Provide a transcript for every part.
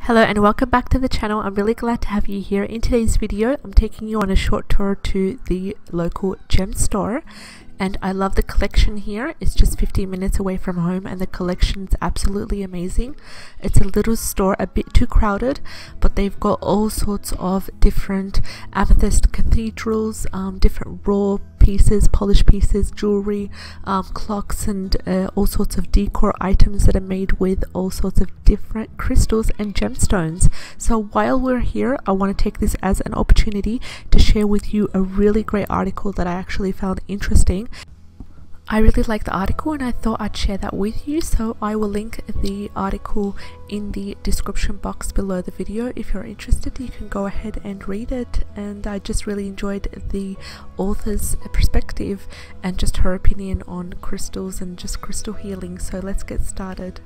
Hello and welcome back to the channel. I'm really glad to have you here. In today's video, I'm taking you on a short tour to the local gem store, and I love the collection here. It's just 15 minutes away from home and the collection's absolutely amazing. It's a little store, a bit too crowded, but they've got all sorts of different amethyst cathedrals, different raw pieces, polished pieces, jewelry, clocks, and all sorts of decor items that are made with all sorts of different crystals and gemstones. So while we're here, I want to take this as an opportunity to share with you a really great article that I actually found interesting. I really like the article and I thought I'd share that with you, so I will link the article in the description box below the video. If you're interested, you can go ahead and read it, and I just really enjoyed the author's perspective and just her opinion on crystals and just crystal healing. So let's get started.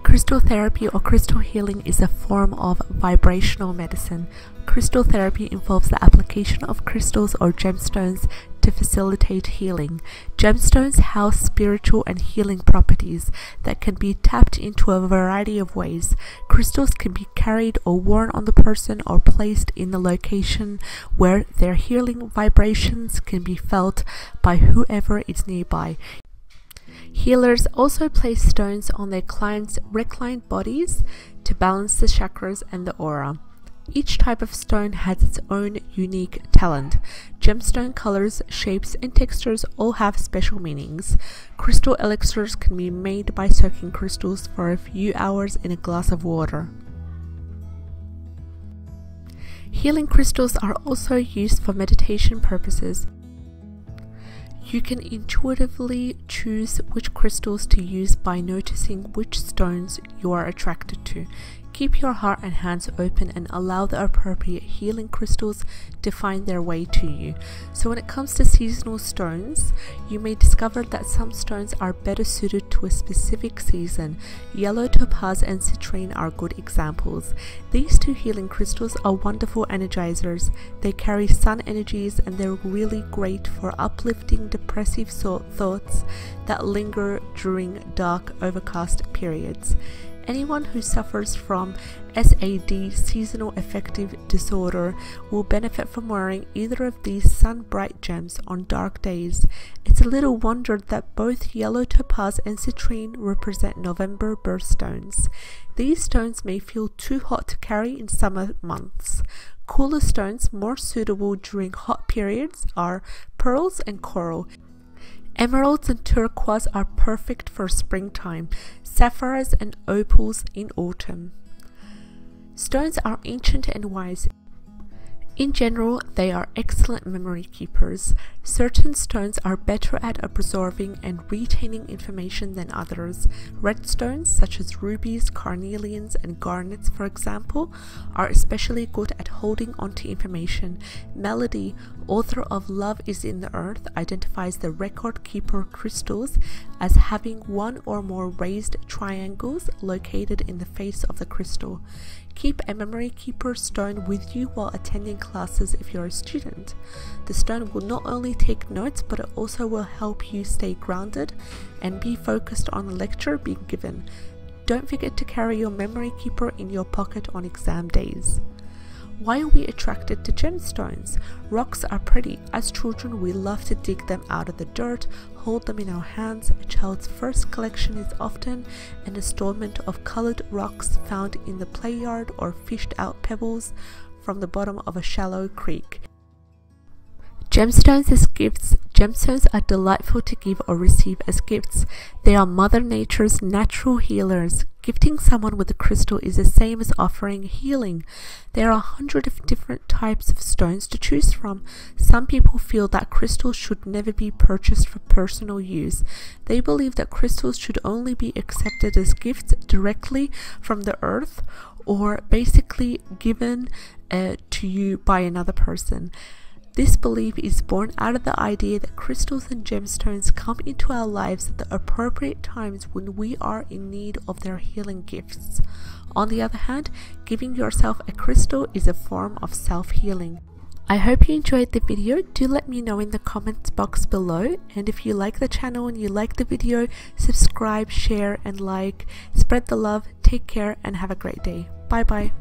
Crystal therapy or crystal healing is a form of vibrational medicine. Crystal therapy involves the application of crystals or gemstones to facilitate healing. Gemstones house spiritual and healing properties that can be tapped into a variety of ways. Crystals can be carried or worn on the person or placed in the location where their healing vibrations can be felt by whoever is nearby. Healers also place stones on their clients' reclined bodies to balance the chakras and the aura. Each type of stone has its own unique talent. Gemstone colors, shapes, and textures all have special meanings. Crystal elixirs can be made by soaking crystals for a few hours in a glass of water. Healing crystals are also used for meditation purposes. You can intuitively choose which crystals to use by noticing which stones you are attracted to. Keep your heart and hands open and allow the appropriate healing crystals to find their way to you. So when it comes to seasonal stones, you may discover that some stones are better suited to a specific season. Yellow topaz and citrine are good examples. These two healing crystals are wonderful energizers. They carry sun energies and they're really great for uplifting depressive thoughts that linger during dark, overcast periods. Anyone who suffers from SAD, seasonal affective disorder, will benefit from wearing either of these sun-bright gems on dark days. It's a little wonder that both yellow topaz and citrine represent November birthstones. These stones may feel too hot to carry in summer months. Cooler stones more suitable during hot periods are pearls and coral. Emeralds and turquoise are perfect for springtime, sapphires and opals in autumn. Stones are ancient and wise. In general, they are excellent memory keepers. Certain stones are better at absorbing and retaining information than others. Red stones, such as rubies, carnelians, and garnets, for example, are especially good at holding onto information. Melody, author of Love is in the Earth, identifies the record keeper crystals as having one or more raised triangles located in the face of the crystal. Keep a memory keeper stone with you while attending classes if you're a student. The stone will not only take notes, but it also will help you stay grounded and be focused on the lecture being given. Don't forget to carry your memory keeper in your pocket on exam days. Why are we attracted to gemstones? Rocks are pretty. As children, we love to dig them out of the dirt, hold them in our hands. A child's first collection is often an assortment of colored rocks found in the play yard or fished out pebbles from the bottom of a shallow creek. Gemstones as gifts. Gemstones are delightful to give or receive as gifts. They are Mother Nature's natural healers. Gifting someone with a crystal is the same as offering healing. There are 100 different types of stones to choose from. Some people feel that crystals should never be purchased for personal use. They believe that crystals should only be accepted as gifts directly from the earth, or basically given to you by another person. This belief is born out of the idea that crystals and gemstones come into our lives at the appropriate times when we are in need of their healing gifts. On the other hand, giving yourself a crystal is a form of self-healing. I hope you enjoyed the video. Do let me know in the comments box below, and if you like the channel and you like the video, subscribe, share and like. Spread the love. Take care and have a great day. Bye bye.